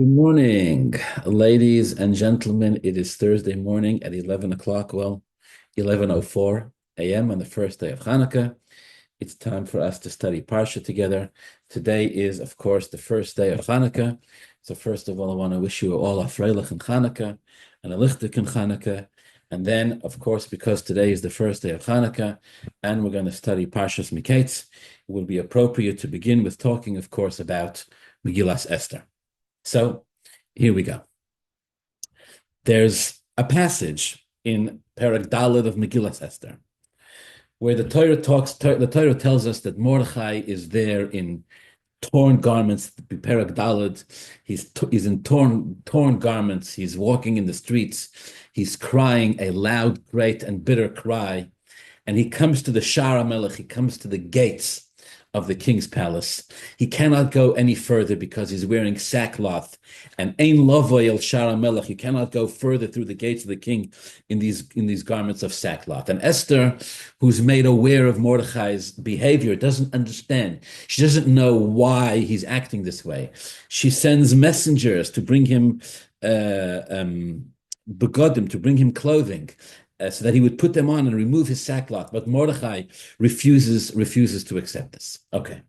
Good morning, ladies and gentlemen. It is Thursday morning at 11 o'clock, 11:04 a.m. on the first day of Hanukkah. It's time for us to study Parsha together. Today is, of course, the first day of Hanukkah. So first of all, I want to wish you all a Freilich in Hanukkah and a Lichtig in Hanukkah. And then, of course, because today is the first day of Hanukkah and we're going to study Parshas Miketz, it will be appropriate to begin with talking, of course, about Megillas Esther. So here we go. There's a passage in Perek Daled of Megillas Esther where the Torah tells us that Mordechai is there in torn garments. Perek Daled, he's in torn garments. He's walking in the streets. He's crying a loud, great, and bitter cry, and he comes to the Shara Melech. He comes to the gates of the king's palace. He cannot go any further because he's wearing sackcloth. And Ein Lavoy El Shara Melech, you cannot go further through the gates of the king in these garments of sackcloth. And Esther, who's made aware of Mordechai's behavior, doesn't understand. She doesn't know why he's acting this way. She sends messengers to bring him begodim, to bring him clothing, so that he would put them on and remove his sackcloth. But Mordechai refuses to accept this. Okay.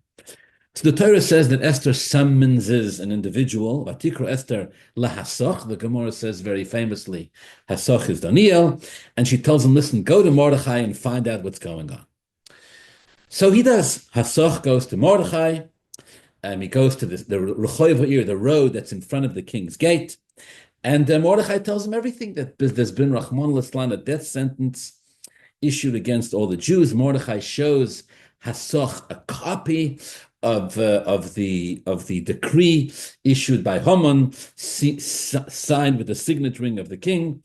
So the Torah says that Esther summons an individual. Vatikra Esther lahasoch. The Gemara says very famously, hasoch is Daniel. And she tells him, listen, go to Mordechai and find out what's going on. So he does. Hasoch goes to Mordechai. He goes to the road that's in front of the king's gate. And Mordechai tells him everything, that there's been Rahman al-Islam, a death sentence issued against all the Jews. Mordechai shows Hasoch a copy of the decree issued by Haman, signed with the signet ring of the king.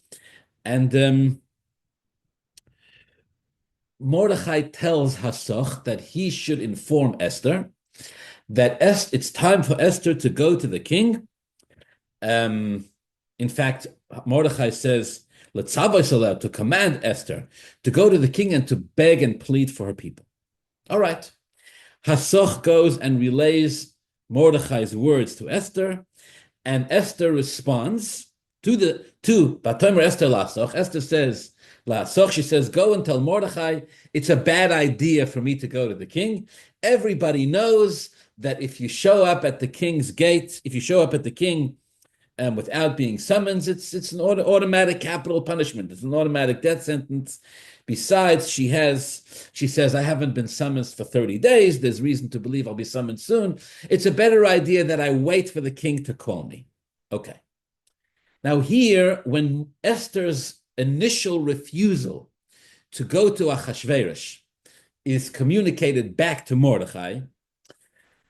And Mordechai tells Hasoch that he should inform Esther that it's time for Esther to go to the king. In fact, Mordechai says, to command Esther to go to the king and to beg and plead for her people. All right. Hasoch goes and relays Mordechai's words to Esther, and Esther responds to Batomer Esther Lasoch. Esther says, Lasoch, she says, go and tell Mordechai, it's a bad idea for me to go to the king. Everybody knows that if you show up at the king's gate, if you show up at the king without being summoned, it's an automatic capital punishment. It's an automatic death sentence. Besides, she says, I haven't been summoned for 30 days. There's reason to believe I'll be summoned soon. It's a better idea that I wait for the king to call me. Okay. Now here, when Esther's initial refusal to go to Achashverosh is communicated back to Mordechai,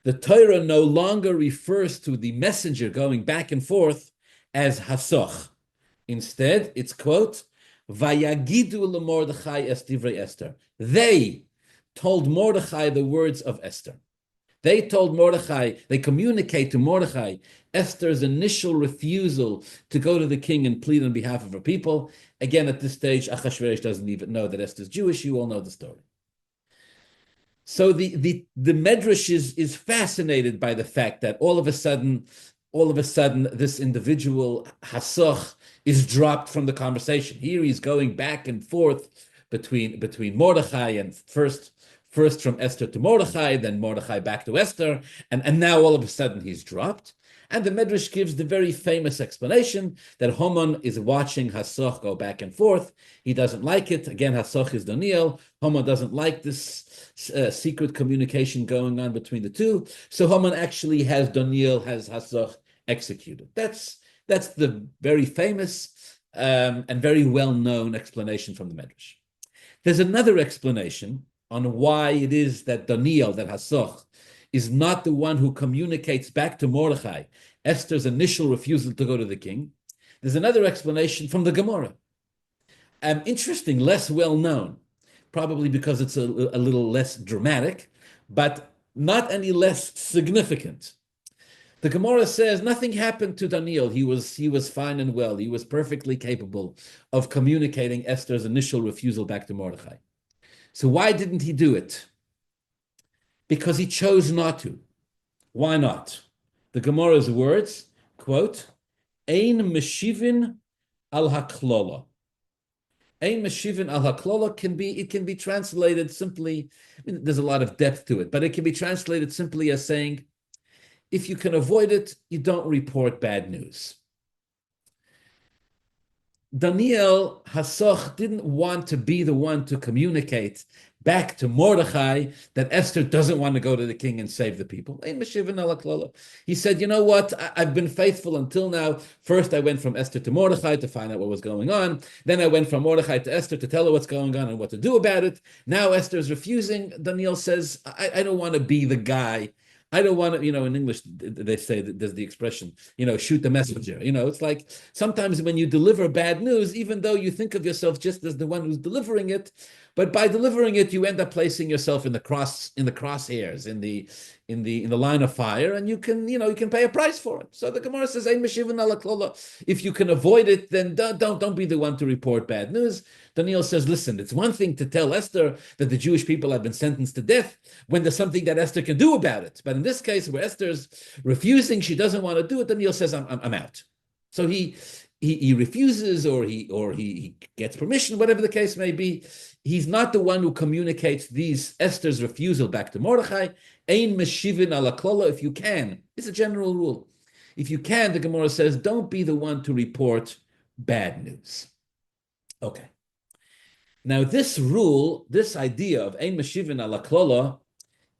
the Torah no longer refers to the messenger going back and forth as Hasoch. Instead, it's, quote, Vayagidu leMordechai es divrei Esther. They told Mordechai the words of Esther. They communicate to Mordechai Esther's initial refusal to go to the king and plead on behalf of her people. Again, at this stage, Achashverosh doesn't even know that Esther's Jewish. You all know the story. So the Medrash is fascinated by the fact that all of a sudden, this individual Hasoch is dropped from the conversation. Here he's going back and forth between Mordechai and first from Esther to Mordechai, then Mordechai back to Esther, and now all of a sudden he's dropped. And the Medrash gives the very famous explanation that Haman is watching Hasoch go back and forth. He doesn't like it. Again, Hasoch is Daniel. Haman doesn't like this secret communication going on between the two. So Haman actually has Hasoch executed. That's the very famous and very well-known explanation from the Medrash. There's another explanation on why it is that Hasoch, is not the one who communicates back to Mordechai Esther's initial refusal to go to the king. There's another explanation from the Gemara. Interesting, less well known, probably because it's a little less dramatic, but not any less significant. The Gemara says nothing happened to Daniel. He was fine and well. He was perfectly capable of communicating Esther's initial refusal back to Mordechai. So why didn't he do it? Because he chose not to. Why not? The Gemara's words, quote, Ein meshivin al haklola. Ein meshivin al haklola can be translated simply, I mean, there's a lot of depth to it, but it can be translated simply as saying, if you can avoid it, you don't report bad news. Daniel Hasoch didn't want to be the one to communicate back to Mordechai that Esther doesn't want to go to the king and save the people. He said, you know what? I've been faithful until now. First, I went from Esther to Mordechai to find out what was going on. Then I went from Mordechai to Esther to tell her what's going on and what to do about it. Now Esther is refusing. Daniel says, I don't want to be the guy. I don't want to, in English, they say that there's the expression, shoot the messenger. It's like sometimes when you deliver bad news, even though you think of yourself just as the one who's delivering it, but by delivering it, you end up placing yourself in the crosshairs, in the line of fire, and you can pay a price for it. So the Gemara says, if you can avoid it, then don't be the one to report bad news. Daniel says, listen, it's one thing to tell Esther that the Jewish people have been sentenced to death when there's something that Esther can do about it. But in this case, where Esther's refusing, she doesn't want to do it, Daniel says, I'm out. So he refuses, or he gets permission, whatever the case may be. He's not the one who communicates Esther's refusal back to Mordechai. Ein meshivin ala klola, if you can. It's a general rule. If you can, the Gemara says, don't be the one to report bad news. Okay. Now, this rule, this idea of ein meshivin ala klola,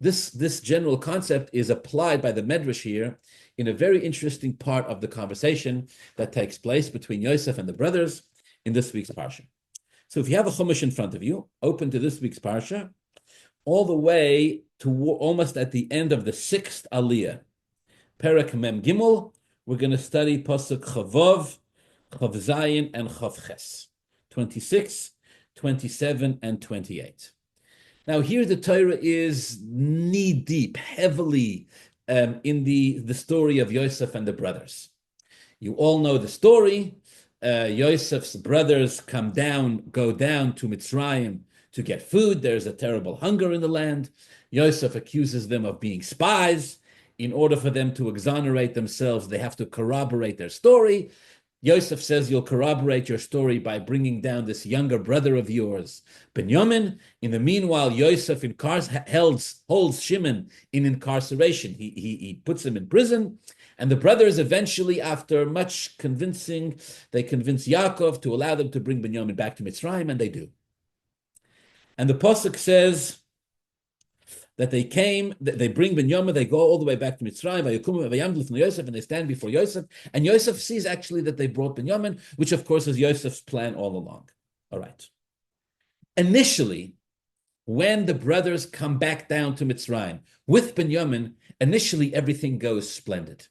this general concept is applied by the Medrash here in a very interesting part of the conversation that takes place between Yosef and the brothers in this week's Parsha. So if you have a Chumash in front of you, open to this week's Parsha, all the way to almost at the end of the 6th Aliyah, Perek Mem Gimel, we're going to study Possuk Chavov, Chav Zayin, and Chav Ches, 26, 27, and 28. Now here the Torah is knee-deep, heavily in the story of Yosef and the brothers. You all know the story. Yosef's brothers go down to Mitzrayim to get food. There's a terrible hunger in the land. Yosef accuses them of being spies. In order for them to exonerate themselves, they have to corroborate their story. Yosef says, you'll corroborate your story by bringing down this younger brother of yours, Binyamin. In the meanwhile, Yosef holds Shimon in incarceration. He puts him in prison. And the brothers eventually, after much convincing, they convince Yaakov to allow them to bring Binyamin back to Mitzrayim, and they do. And the Possuk says that they bring Binyamin, they go all the way back to Mitzrayim, and they stand before Yosef, and Yosef sees actually that they brought Binyamin, which of course is Yosef's plan all along. All right. Initially, when the brothers come back down to Mitzrayim with Binyamin, initially everything goes splendid.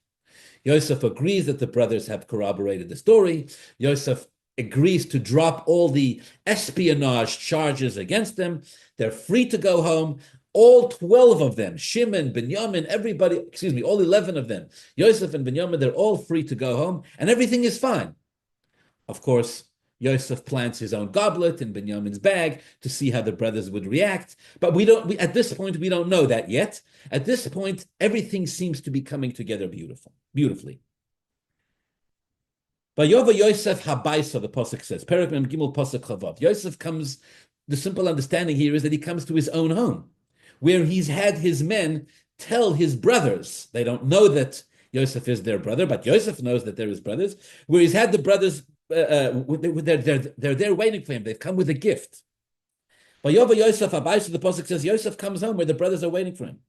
Yosef agrees that the brothers have corroborated the story. Yosef agrees to drop all the espionage charges against them. They're free to go home. All 12 of them, Shimon, Binyamin, all 11 of them, Yosef and Binyamin, they're all free to go home, and everything is fine. Of course, Yosef plants his own goblet in Binyamin's bag to see how the brothers would react. But at this point, we don't know that yet. At this point, everything seems to be coming together beautifully. Vayova Yosef habaisa, the Possuk says, Perek Mem Gimel Possuk Chavav. Yosef comes, the simple understanding here is that he comes to his own home, where he's had his men tell his brothers, they don't know that Yosef is their brother, but Yosef knows that they're his brothers, where he's had the brothers, they're there waiting for him, they've come with a gift. Vayova Yosef habaisa, the Possuk says, Yosef comes home where the brothers are waiting for him.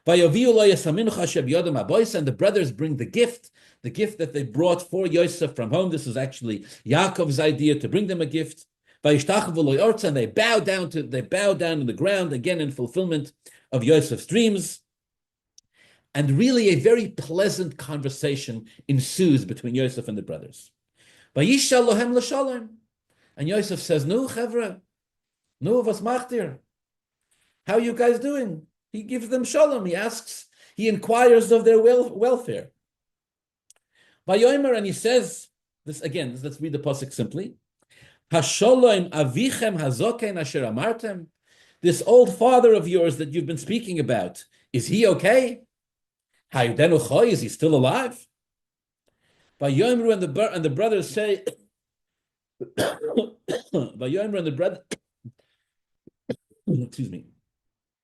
And the brothers bring the gift that they brought for Yosef from home. This is actually Yaakov's idea to bring them a gift. And they bow down to the ground again in fulfillment of Yosef's dreams. And really a very pleasant conversation ensues between Yosef and the brothers. And Yosef says, "Nu chevra, nu was macht ihr? How are you guys doing?" He gives them shalom. He inquires of their welfare. Vayomer, and he says this again. Let's read the pasuk simply. Hasholom avichem hazoken asher amartem. This old father of yours that you've been speaking about, is he okay? Hayudenu choy, is he still alive? Vayomru and the brothers say, Vayomru and the brother, excuse me.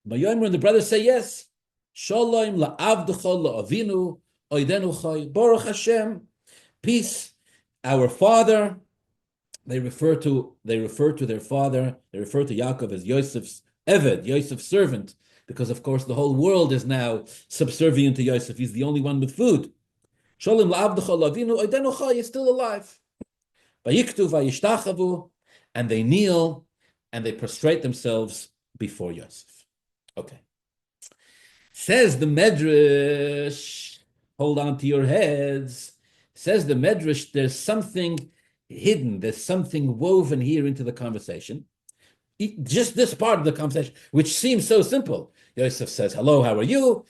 Vayomru and the brothers say yes. Shalom la'avdecha la'avinu oidenu chai baruch Hashem. Peace, our father. They refer to their father. They refer to Yaakov as Yosef's Eved, Yosef's servant, because of course the whole world is now subservient to Yosef. He's the only one with food. Shalom la'avdecha la'avinu oidenu chai is still alive. Vayiktu vayishtachavu, and they kneel and they prostrate themselves before Yosef. Okay. Says the Medrash, hold on to your heads. Says the Medrash, there's something hidden, there's something woven here into the conversation. Just this part of the conversation, which seems so simple. Yosef says, "Hello, how are you?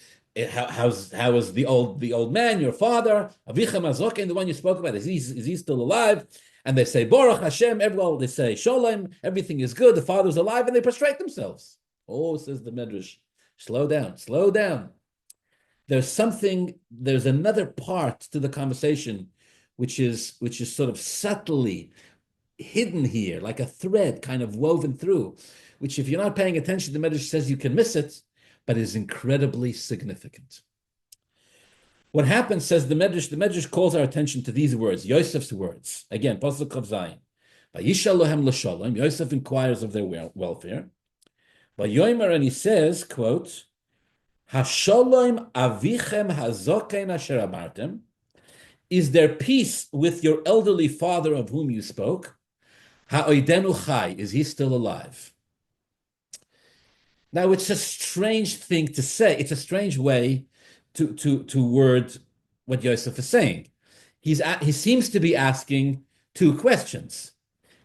How is the old man, your father? Avichem Azoken, the one you spoke about, is he still alive?" And they say, Baruch Hashem, they say, Shalom, everything is good, the father's alive, and they prostrate themselves. Oh, says the Medrash, slow down. There's another part to the conversation which is sort of subtly hidden here, like a thread kind of woven through, which if you're not paying attention, the Medrash says you can miss it, but is incredibly significant. What happens, says the Medrash calls our attention to these words, Yosef's words. Again, Possuk of Zion. Vayishal lohem l'shalom, Yosef inquires of their welfare. Vayomer, and he says, quote, Hashalom avichem hazoken asher amartem, is there peace with your elderly father of whom you spoke? Ha'oidenu chai, is he still alive? Now, it's a strange thing to say. It's a strange way to word what Yosef is saying. He seems to be asking two questions.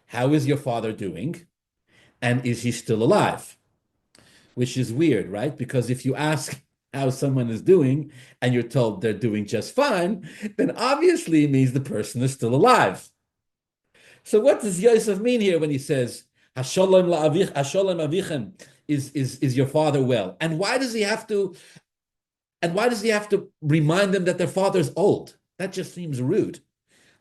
How is your father doing? And is he still alive? Which is weird, right? Because if you ask how someone is doing and you're told they're doing just fine, then obviously it means the person is still alive. So what does Yosef mean here when he says, Hashalom avichem, is your father well? And why does he have to remind them that their father's old? That just seems rude.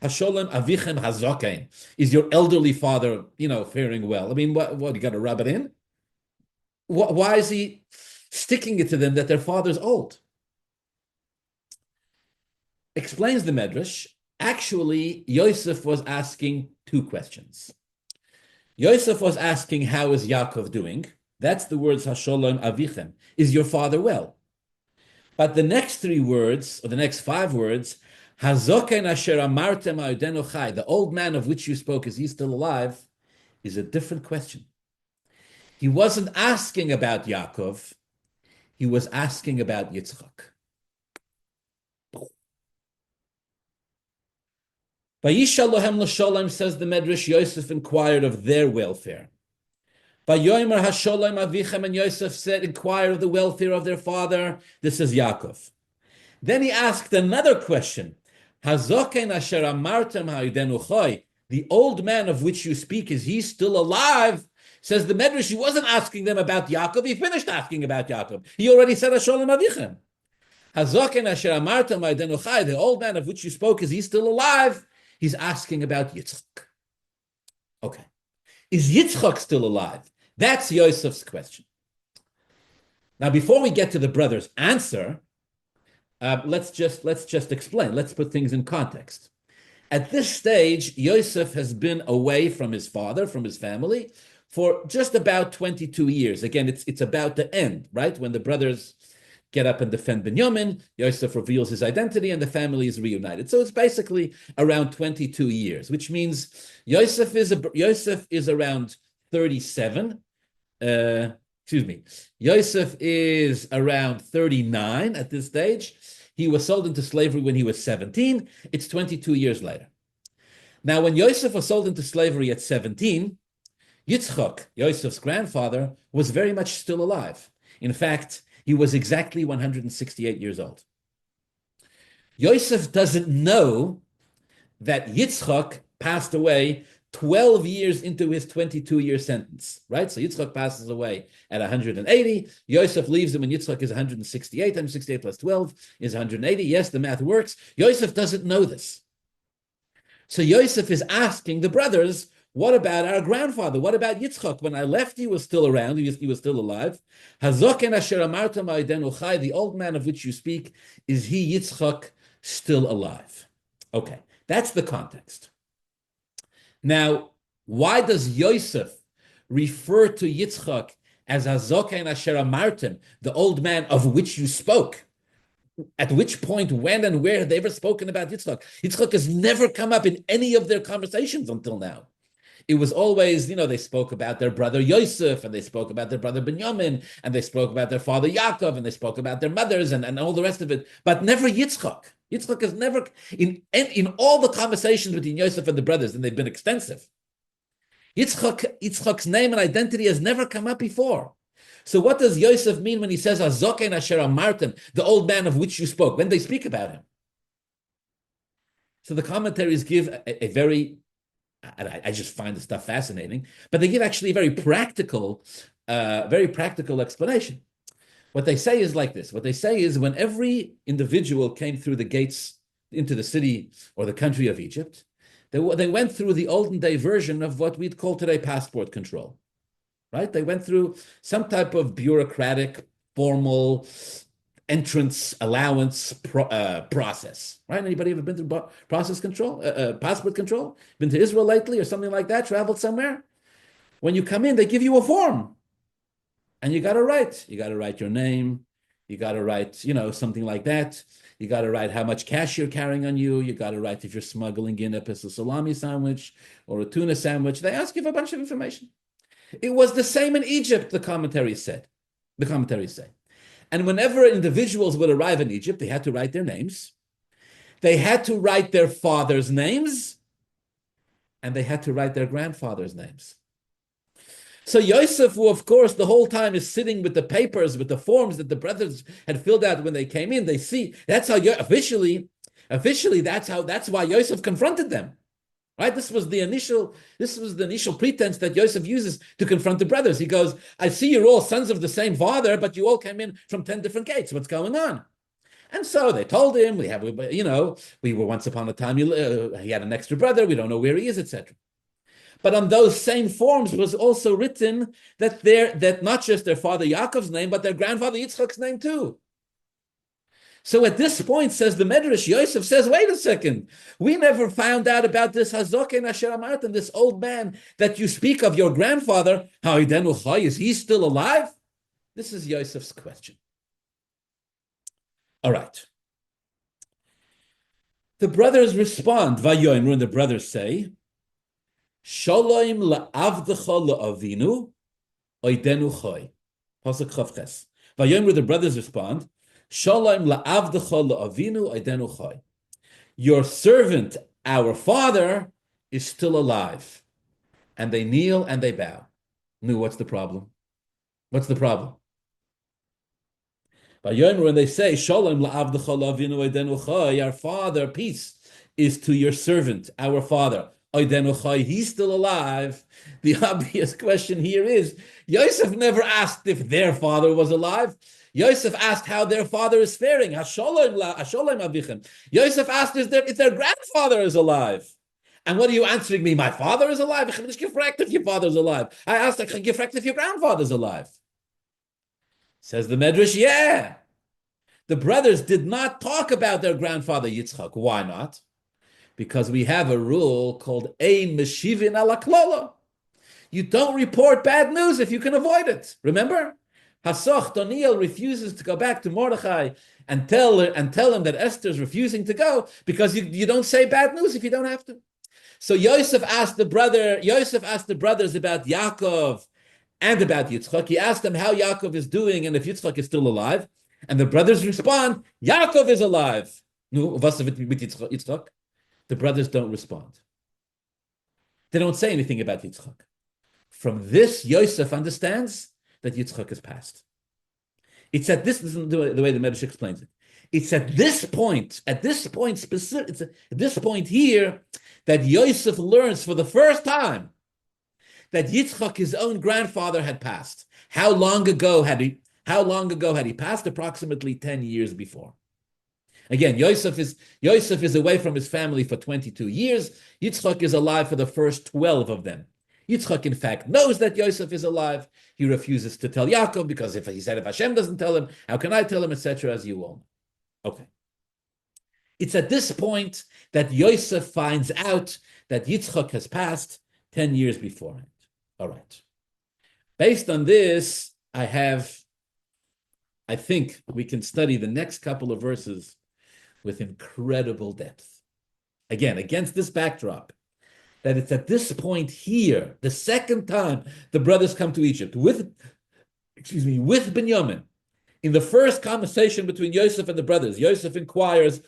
Hasholem avichem hazokein, is your elderly father, faring well? I mean, what you got to rub it in? Why is he sticking it to them that their father's old? Explains the Medrash. Actually, Yosef was asking two questions. Yosef was asking, how is Yaakov doing? That's the words Hasholem avichem. Is your father well? But the next three words, or the next five words, Hazoken asher amartem ha'odenu chai, the old man of which you spoke, is he still alive, is a different question. He wasn't asking about Yaakov, he was asking about Yitzchok. Vayishal lohem l'sholem, says the Medrash, Yosef inquired of their welfare. Vayomer hasholem avichem, and Yosef said, inquire of the welfare of their father. This is Yaakov. Then he asked another question. Hazoken asher amartem ha'odenu chai, the old man of which you speak, is he still alive? Says the Medrash, he wasn't asking them about Yaakov, he finished asking about Yaakov. He already said hasholem avichem. Hazoken asher amartem ha'odenu chai, the old man of which you spoke, is he still alive? He's asking about Yitzchok. Okay. Is Yitzchok still alive? That's Yosef's question. Now, before we get to the brother's answer, let's just explain. Let's put things in context. At this stage, Yosef has been away from his father, from his family, for just about 22 years. Again, it's about to end, right? When the brothers get up and defend Binyamin, Yosef reveals his identity, and the family is reunited. So it's basically around 22 years, which means Yosef is around 37. Yosef is around 39 at this stage. He was sold into slavery when he was 17. It's 22 years later. Now, when Yosef was sold into slavery at 17, Yitzchok, Yosef's grandfather, was very much still alive. In fact, he was exactly 168 years old. Yosef doesn't know that Yitzchok passed away 12 years into his 22-year sentence, right? So Yitzchok passes away at 180. Yosef leaves him when Yitzchok is 168. 168 plus 12 is 180. Yes, the math works. Yosef doesn't know this. So Yosef is asking the brothers, what about our grandfather? What about Yitzchok? When I left, he was still around. He was still alive. The old man of which you speak, is he, Yitzchok, still alive? Okay, that's the context. Now, why does Yosef refer to Yitzchok as Hazoken Asher Amartem, the old man of which you spoke? At which point, when and where have they ever spoken about Yitzchok? Yitzchok has never come up in any of their conversations until now. It was always, they spoke about their brother Yosef, and they spoke about their brother Binyamin, and they spoke about their father Yaakov, and they spoke about their mothers, and all the rest of it, but never Yitzchok. Yitzchok has never, in all the conversations between Yosef and the brothers, and they've been extensive, Yitzchok's name and identity has never come up before. So what does Yosef mean when he says, Hazoken Asher Amartem, the old man of which you spoke, when they speak about him? So the commentaries give a very, I just find the stuff fascinating, but they give actually a very practical explanation. What they say is like this. What they say is when every individual came through the gates into the city or the country of Egypt, they went through the olden day version of what we'd call today passport control, right? They went through some type of bureaucratic, formal entrance allowance process, right? Anybody ever been through passport control? Been to Israel lately or something like that? Traveled somewhere? When you come in, they give you a form, and you got to write. You got to write your name. You got to write, something like that. You got to write how much cash you're carrying on you. You got to write if you're smuggling in a piece of salami sandwich or a tuna sandwich. They ask you for a bunch of information. It was the same in Egypt, the commentaries say. And whenever individuals would arrive in Egypt, they had to write their names. They had to write their father's names, and they had to write their grandfather's names. So Yosef, who of course the whole time is sitting with the papers, with the forms that the brothers had filled out when they came in, they see that's how officially that's why Yosef confronted them. Right? This was the initial pretense that Yosef uses to confront the brothers. He goes, I see you're all sons of the same father, but you all came in from 10 different gates. What's going on? And so they told him, we were once upon a time, he had an extra brother, we don't know where he is, etc. But on those same forms was also written that not just their father Yaakov's name, but their grandfather Yitzchok's name too. So at this point, says the Medrash, Yosef says, wait a second, we never found out about this Hazoken Asher Amartem, this old man that you speak of, your grandfather, is he still alive? This is Yosef's question. All right. The brothers respond, Vayoimru, and the brothers say, Shalom la'avdecha la'avinu, oidenu choy. Possuk Chavches. Vayoimru, the brothers respond, Shalom la'avdecha la'avinu, oidenu choy. Your servant, our father, is still alive. And they kneel and they bow. Nu, what's the problem? What's the problem? Vayoimru, when they say, Shalom la'avdecha la'avinu, oidenu choy, our father, peace is to your servant, our father. He's still alive. The obvious question here is, Yosef never asked if their father was alive. Yosef asked how their father is faring. Yosef asked if their grandfather is alive. And what are you answering me? My father is alive. If your father's alive. I asked if your grandfather's alive. Says the Medrash, yeah. The brothers did not talk about their grandfather Yitzchok. Why not? Because we have a rule called Ein Meshivin ala Klola. You don't report bad news if you can avoid it. Remember? Hasoch Doniel refuses to go back to Mordechai and tell him that Esther's refusing to go because you don't say bad news if you don't have to. So Yosef asked the brothers about Yaakov and about Yitzchok. He asked them how Yaakov is doing and if Yitzchok is still alive. And the brothers respond, Yaakov is alive. No, was with Yitzchok? The brothers don't respond. They don't say anything about Yitzchok. From this, Yosef understands that Yitzchok is passed. It's at this is the way the Medrash explains it. It's at this point here, that Yosef learns for the first time that Yitzchok, his own grandfather, had passed. How long ago had he passed? Approximately 10 years before. Again, Yosef is away from his family for 22 years. Yitzchok is alive for the first 12 of them. Yitzchok, in fact, knows that Yosef is alive. He refuses to tell Yaakov because if Hashem doesn't tell him, how can I tell him, etc., as you all know. Okay. It's at this point that Yosef finds out that Yitzchok has passed 10 years beforehand. All right. Based on this, I think we can study the next couple of verses with incredible depth. Again, against this backdrop, that it's at this point here, the second time the brothers come to Egypt with Binyamin. In the first conversation between Yosef and the brothers, Yosef inquires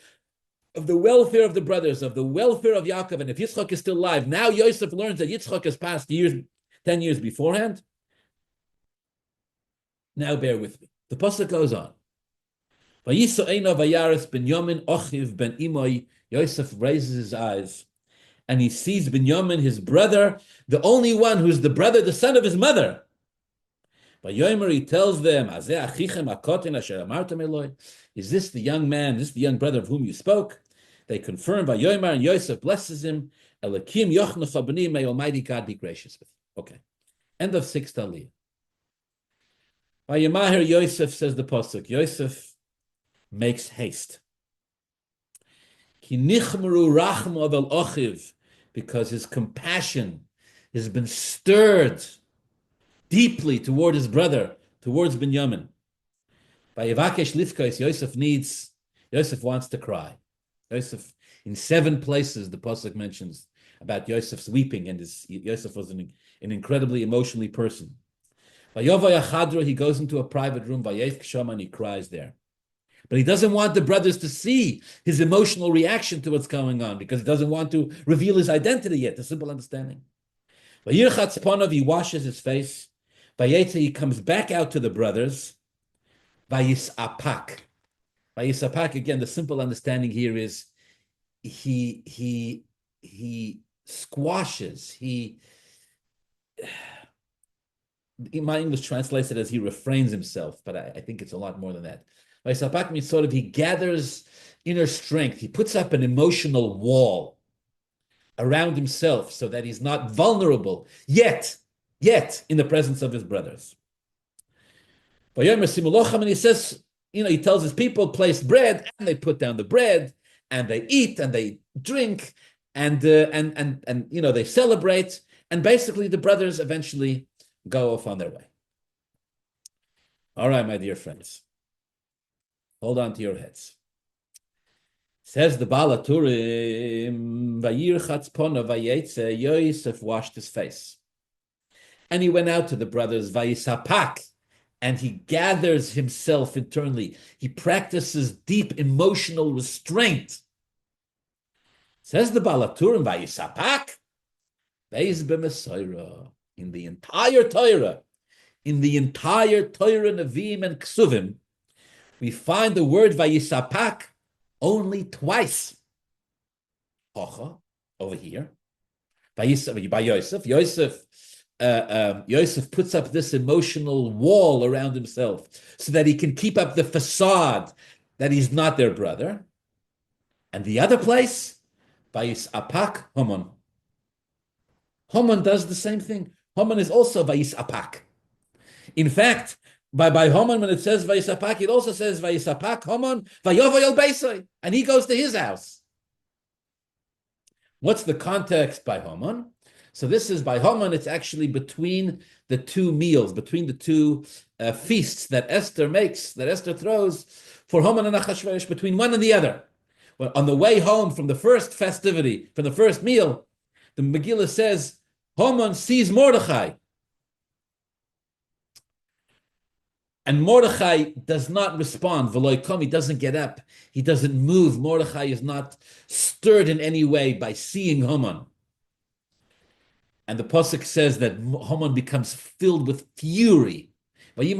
of the welfare of the brothers, of the welfare of Yaakov, and if Yitzchok is still alive. Now Yosef learns that Yitzchok has passed 10 years beforehand. Now bear with me. The Possuk goes on. Yosef raises his eyes and he sees Binyamin, his brother, the only one who's the brother, the son of his mother. Vayomer, he tells them, is this the young man, this the young brother of whom you spoke? They confirm, Vayomer, and Yosef blesses him. Elakim yochnecha b'ni, may Almighty God be gracious with you. Okay. End of 6th Aliyah. Vayemahir Yosef, says the Possuk, Yosef makes haste. Ki nichmeru rachmo vel ochiv, because his compassion has been stirred deeply toward his brother, towards Binyamin. Vayevakesh lifkos, Yosef wants to cry. Yosef, in 7 places, the Possuk mentions about Yosef's weeping, and Yosef was an incredibly emotionally person. Vayova yachadro, he goes into a private room, vayef kshama, and he cries there. But he doesn't want the brothers to see his emotional reaction to what's going on, because he doesn't want to reveal his identity yet, the simple understanding. Vayirchatz ponov, he washes his face. Vayetze, he comes back out to the brothers. Vayisapak. Vayisapak, again, the simple understanding here is he squashes, in my English translates it as he refrains himself, but I think it's a lot more than that. Vayisapak means sort of he gathers inner strength. He puts up an emotional wall around himself so that he's not vulnerable yet in the presence of his brothers. And he says, he tells his people, place bread, and they put down the bread, and they eat, and they drink, and they celebrate, and basically the brothers eventually go off on their way. All right, my dear friends, hold on to your heads. Says the Baal Turim, Vayirchatz ponav vayetze, Yosef washed his face. And he went out to the brothers, Vayisapak, and he gathers himself internally. He practices deep emotional restraint. Says the Baal Turim, Vayisapak, Beis b'Mesorah, in the entire Torah, Nevi'im and Ksuvim, we find the word Vayisapak only twice. Hocha, over here, by Yosef. Yosef puts up this emotional wall around himself so that he can keep up the facade that he's not their brother. And the other place, Vayisapak Haman. Haman does the same thing. Haman is also Vayisapak. In fact, by Haman, when it says Vayisapak, it also says Vayisapak Haman Vayovoy Beisai, and he goes to his house. What's the context by Haman? So this is by Haman, it's actually between the 2 meals, between the 2 feasts that Esther makes, that Esther throws for Haman and Achashverosh, between one and the other. Well, on the way home from the first festivity, from the first meal, the Megillah says, Haman sees Mordechai. And Mordechai does not respond. V'loikom, he doesn't get up. He doesn't move. Mordechai is not stirred in any way by seeing Haman. And the Possuk says that Haman becomes filled with fury. And he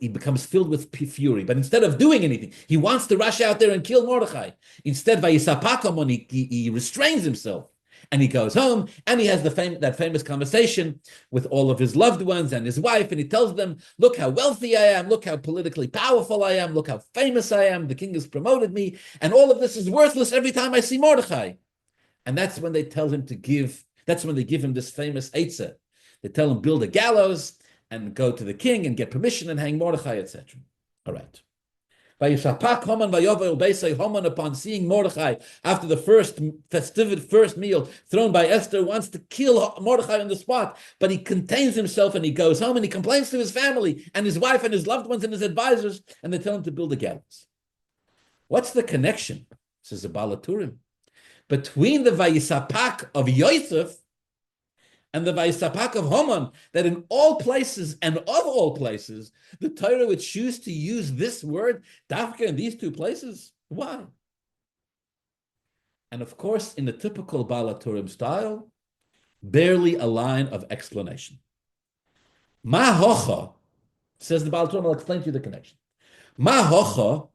becomes filled with fury. But instead of doing anything, he wants to rush out there and kill Mordechai. Instead, Vayisapak Haman, he restrains himself. And he goes home and he has that famous conversation with all of his loved ones and his wife, and he tells them, look how wealthy I am, look how politically powerful I am, look how famous I am, the king has promoted me, and all of this is worthless every time I see Mordechai. And that's when they tell him that's when they give him this famous eitzah. They tell him, build a gallows and go to the king and get permission and hang Mordechai, etc. All right. Haman, upon seeing Mordechai after the first meal thrown by Esther, wants to kill Mordechai on the spot, but he contains himself and he goes home and he complains to his family and his wife and his loved ones and his advisors, and they tell him to build a gallows. What's the connection, says the Baal HaTurim, between the Vayisapak of Yosef and the Vayisapak of Haman, that in all places and of all places, the Torah would choose to use this word, dafka, in these two places? Why? And of course, in the typical Baal HaTurim style, barely a line of explanation. Ma hocha, says the Baal HaTurim, I'll explain to you the connection. Ma hocha,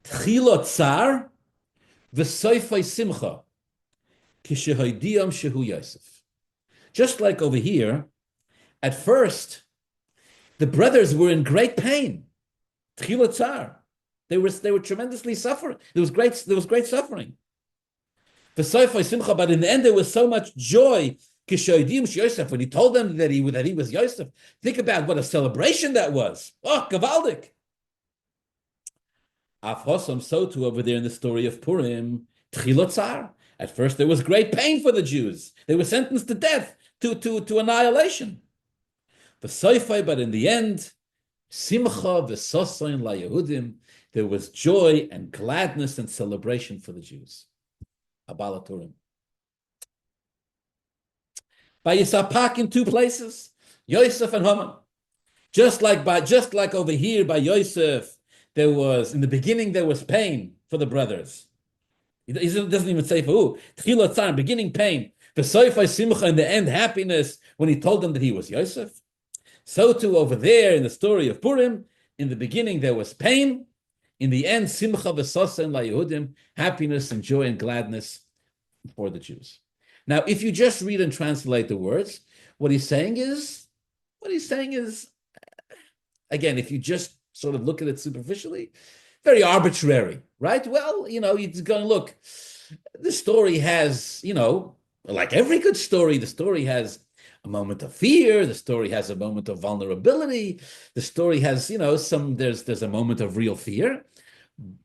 tchilot tsar, v'soifai simcha, kishehoidiyam shehu Yosef. Just like over here, at first, the brothers were in great pain. Tchilot tsar. They were tremendously suffering. There was great suffering. But in the end, there was so much joy. When he told them that he was Yosef, think about what a celebration that was. Oh, gavaldik. Afhosam, so too over there in the story of Purim, Tchilot tsar. At first, there was great pain for the Jews. They were sentenced to death, to annihilation. But in the end, Simcha v'sosoin la Yehudim, there was joy and gladness and celebration for the Jews. Baal HaTurim. By Yisapak in two places, Yosef and Haman. Just like over here by Yosef, in the beginning there was pain for the brothers. He doesn't even say for who. Tchilot tsar, beginning pain. V'soifai simcha, in the end happiness, when he told them that he was Yosef. So too over there in the story of Purim, in the beginning there was pain. In the end, simcha v'sosen la Yehudim, happiness and joy and gladness for the Jews. Now, if you just read and translate the words, what he's saying is, again, if you just sort of look at it superficially, very arbitrary, right? Well, you're going to look, the story has, like every good story, the story has a moment of fear, the story has a moment of vulnerability, the story has, there's a moment of real fear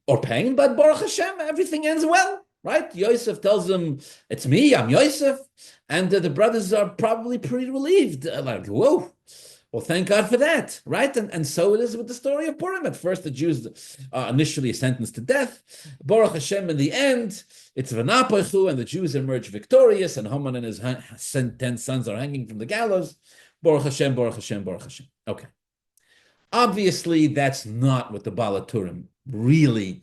or pain, but Baruch Hashem, everything ends well, right? Yosef tells them, it's me, I'm Yosef, and the brothers are probably pretty relieved, like, whoa. Well, thank God for that, right? And so it is with the story of Purim. At first, the Jews are initially sentenced to death. Baruch Hashem, in the end, it's V'napoichu, and the Jews emerge victorious, and Haman and his 10 sons are hanging from the gallows. Baruch Hashem, Baruch Hashem, Baruch Hashem. Okay. Obviously, that's not what the Baal HaTurim really,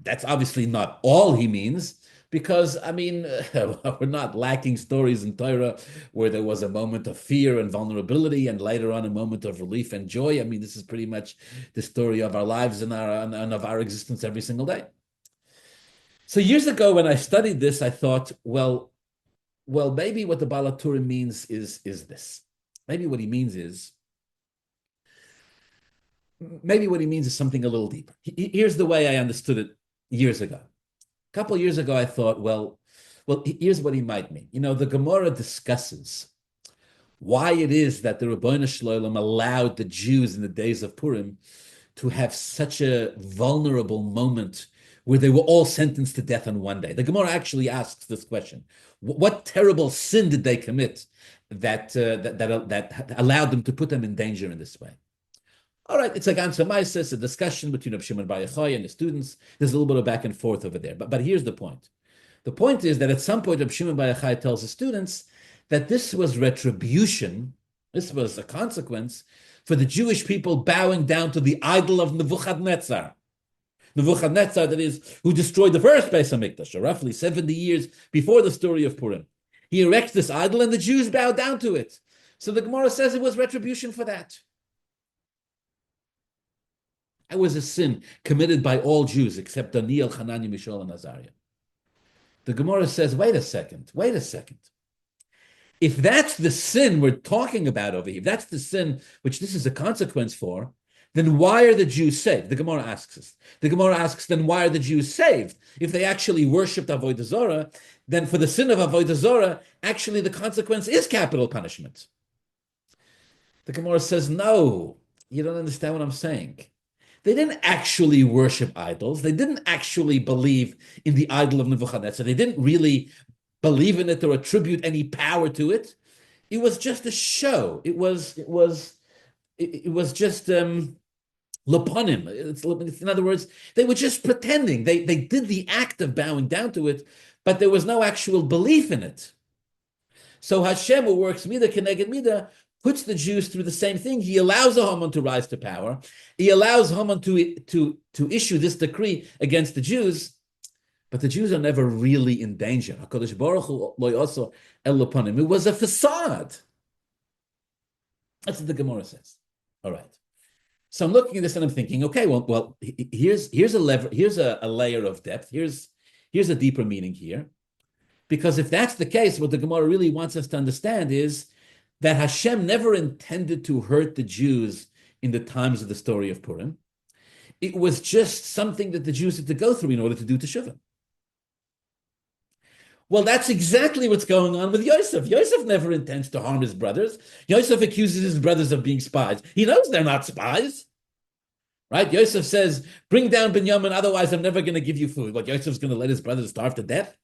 that's obviously not all he means, because, we're not lacking stories in Torah where there was a moment of fear and vulnerability and later on a moment of relief and joy. This is pretty much the story of our lives and of our existence every single day. So years ago when I studied this, I thought, well, maybe what the Baal HaTurim means is this. Maybe what he means is something a little deeper. Here's the way I understood it years ago. A couple of years ago, I thought, well, here's what he might mean. The Gemara discusses why it is that the Ribbono Shel Olam allowed the Jews in the days of Purim to have such a vulnerable moment where they were all sentenced to death on one day. The Gemara actually asks this question: what terrible sin did they commit that allowed them to put them in danger in this way? All right, it's a ganze maises, a discussion between Reb Shimon Bar Yochai and the students. There's a little bit of back and forth over there. But here's the point. The point is that at some point, Reb Shimon Bar Yochai tells the students that this was retribution, this was a consequence for the Jewish people bowing down to the idol of Nebuchadnezzar. Nebuchadnezzar, that is, who destroyed the first Beis HaMikdash, roughly 70 years before the story of Purim. He erects this idol and the Jews bow down to it. So the Gemara says it was retribution for that. It was a sin committed by all Jews except Daniel, Hananiah, Mishael, and Azariah. The Gemara says, wait a second. If that's the sin we're talking about over here, if that's the sin which this is a consequence for, then why are the Jews saved? The Gemara asks us. The Gemara asks, then why are the Jews saved? If they actually worshipped Avodah Zarah, then for the sin of Avodah Zarah, actually the consequence is capital punishment. The Gemara says, no, you don't understand what I'm saying. They didn't actually worship idols. They didn't actually believe in the idol of Nebuchadnezzar. They didn't really believe in it or attribute any power to it. It was just a show. It was just leponim. In other words, they were just pretending. They did the act of bowing down to it, but there was no actual belief in it. So Hashem, who works midah keneged midah, puts the Jews through the same thing. He allows a Haman to rise to power. He allows Haman to issue this decree against the Jews, but the Jews are never really in danger. HaKadosh Baruch Hu lo yasa el leponim. It was a facade. That's what the Gemara says. All right. So I'm looking at this and I'm thinking, okay, well, here's a layer of depth. Here's a deeper meaning here, because if that's the case, what the Gemara really wants us to understand is that Hashem never intended to hurt the Jews in the times of the story of Purim. It was just something that the Jews had to go through in order to do teshuvah. Well, that's exactly what's going on with Yosef. Yosef never intends to harm his brothers. Yosef accuses his brothers of being spies. He knows they're not spies. Right? Yosef says, bring down Binyamin, otherwise I'm never going to give you food. What, Yosef's going to let his brothers starve to death?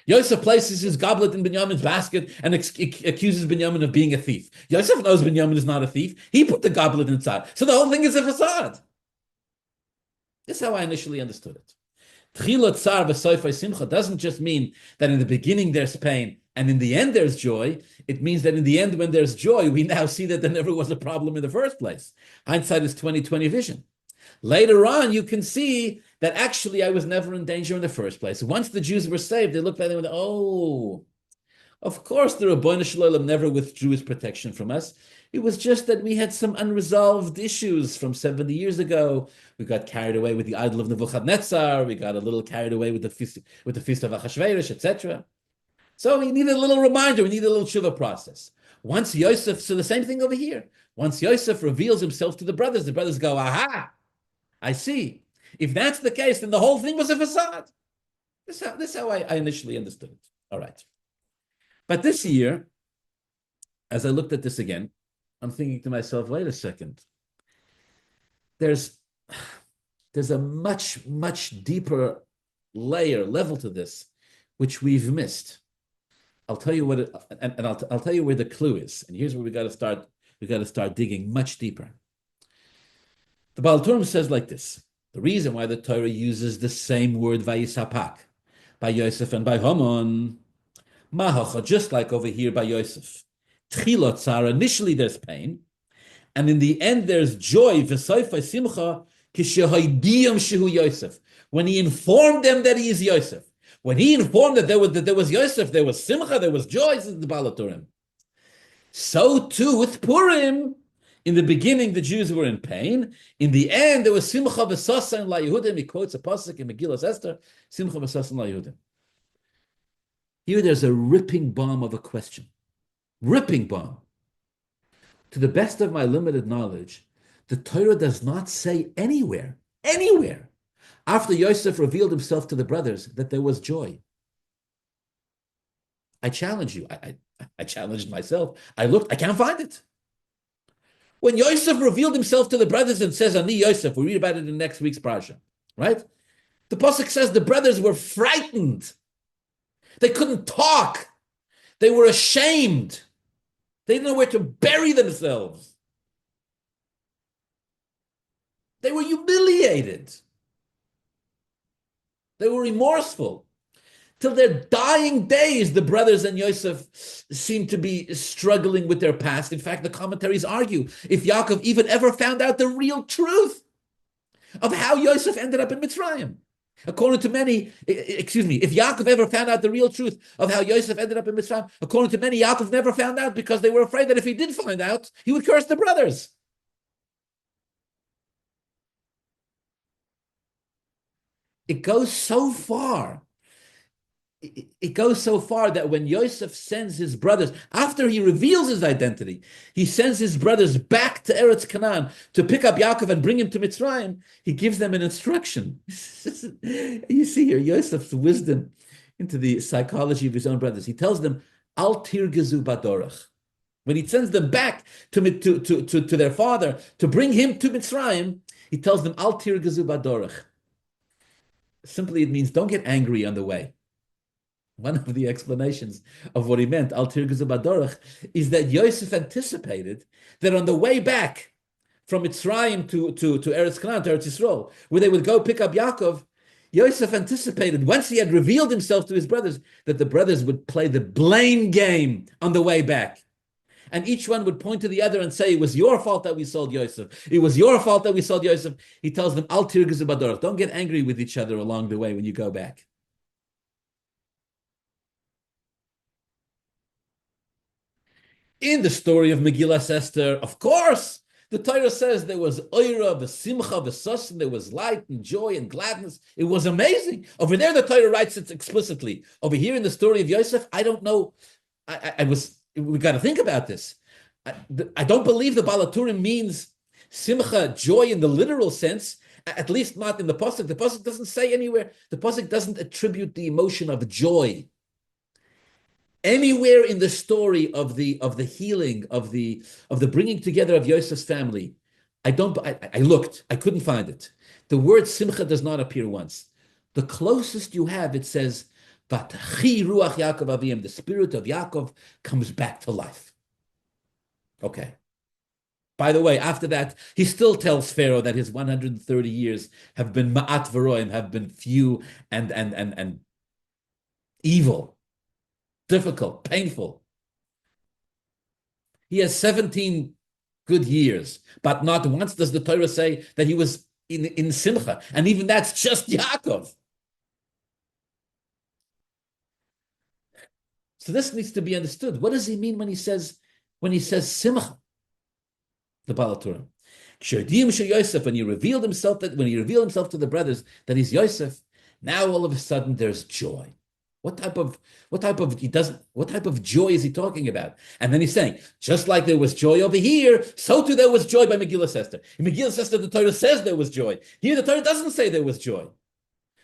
Yosef places his goblet in Binyamin's basket and accuses Binyamin of being a thief. Yosef knows Binyamin is not a thief. He put the goblet inside. So the whole thing is a facade. This is how I initially understood it. Tchilot tsar v'soifai simcha doesn't just mean that in the beginning there's pain and in the end there's joy. It means that in the end, when there's joy, we now see that there never was a problem in the first place. Hindsight is 20/20 vision. Later on, you can see that actually I was never in danger in the first place. Once the Jews were saved, they looked at them and went, oh, of course the Rabbeinu Shalom never withdrew his protection from us. It was just that we had some unresolved issues from 70 years ago. We got carried away with the idol of Nebuchadnezzar. We got a little carried away with the feast of Achashverosh, etc. So we needed a little reminder. We needed a little tshuva process. Once Yosef, so the same thing over here. Once Yosef reveals himself to the brothers go, aha, I see. If that's the case, then the whole thing was a facade. This is how I initially understood it. All right. But this year, as I looked at this again, I'm thinking to myself, wait a second. There's a much, much deeper level to this, which we've missed. I'll tell you what, I'll tell you where the clue is. And here's where we got to start. We got to start digging much deeper. The Baal Turim says like this: the reason why the Torah uses the same word vayisapak by Yosef and by Haman, Maacholos, just like over here by Yosef. Tchilot tzara, initially there's pain, and in the end there's joy. V'soifai simcha kishehoidiyam shehu Yosef. When he informed them that he is Yosef. When he informed that there was Yosef, there was simcha, there was joy, says the Baal Turim. So too with Purim. In the beginning, the Jews were in pain. In the end, there was simcha v'sasan la Yehudim. He quotes a Possuk in Megillah Esther, simcha v'sasan la Yehudim. Here there's a ripping bomb of a question. Ripping bomb. To the best of my limited knowledge, the Torah does not say anywhere, after Yosef revealed himself to the brothers, that there was joy. I challenge you. I challenged myself. I looked, I can't find it. When Yosef revealed himself to the brothers and says, Ani Yosef, we read about it in next week's Parsha, right? The Possuk says the brothers were frightened. They couldn't talk. They were ashamed. They didn't know where to bury themselves. They were humiliated. They were remorseful. Till their dying days, the brothers and Yosef seem to be struggling with their past. In fact, the commentaries argue if Yaakov even ever found out the real truth of how Yosef ended up in Mitzrayim. According to many, if Yaakov ever found out the real truth of how Yosef ended up in Mitzrayim, according to many, Yaakov never found out because they were afraid that if he did find out, he would curse the brothers. It goes so far it goes so far that when Yosef sends his brothers, after he reveals his identity, he sends his brothers back to Eretz Canaan to pick up Yaakov and bring him to Mitzrayim. He gives them an instruction. You see here Yosef's wisdom into the psychology of his own brothers. He tells them, Al tirgezu badorach. When he sends them back to their father to bring him to Mitzrayim, he tells them, Al tirgezu badorach. Simply, it means don't get angry on the way. One of the explanations of what he meant, Al tirgezu badorach, is that Yosef anticipated that on the way back from Mitzrayim to Eretz Canaan, to Eretz Yisrael, where they would go pick up Yaakov, Yosef anticipated, once he had revealed himself to his brothers, that the brothers would play the blame game on the way back. And each one would point to the other and say, it was your fault that we sold Yosef. It was your fault that we sold Yosef. He tells them, Al tirgezu badorach. Don't get angry with each other along the way when you go back. In the story of Megillah Esther, of course, the Torah says there was oira, v'simcha, v'sosin, there was light and joy and gladness. It was amazing. Over there, the Torah writes it explicitly. Over here in the story of Yosef, I don't know. We got to think about this. I don't believe the Baal HaTurim means simcha, joy in the literal sense, at least not in the Possuk. The Possuk doesn't say anywhere. The Possuk doesn't attribute the emotion of joy. Anywhere in the story of the healing, of the bringing together of Yosef's family, I looked, I couldn't find it. The word simcha does not appear once. The closest you have, it says, "Vatachi ruach Yaakov avim," the spirit of Yaakov comes back to life. Okay. By the way, after that, he still tells Pharaoh that his 130 years have been ma'at v'roim, have been few and evil. Difficult, painful. He has 17 good years, but not once does the Torah say that he was in simcha, and even that's just Yaakov. So this needs to be understood. What does he mean when he says simcha? The Baal HaTurim. When he revealed himself to the brothers that he's Yosef, now all of a sudden there's joy. What type of joy is he talking about? And then he's saying, just like there was joy over here, so too there was joy by Megillah Esther. In Megillah Esther, the Torah says there was joy. Here, the Torah doesn't say there was joy.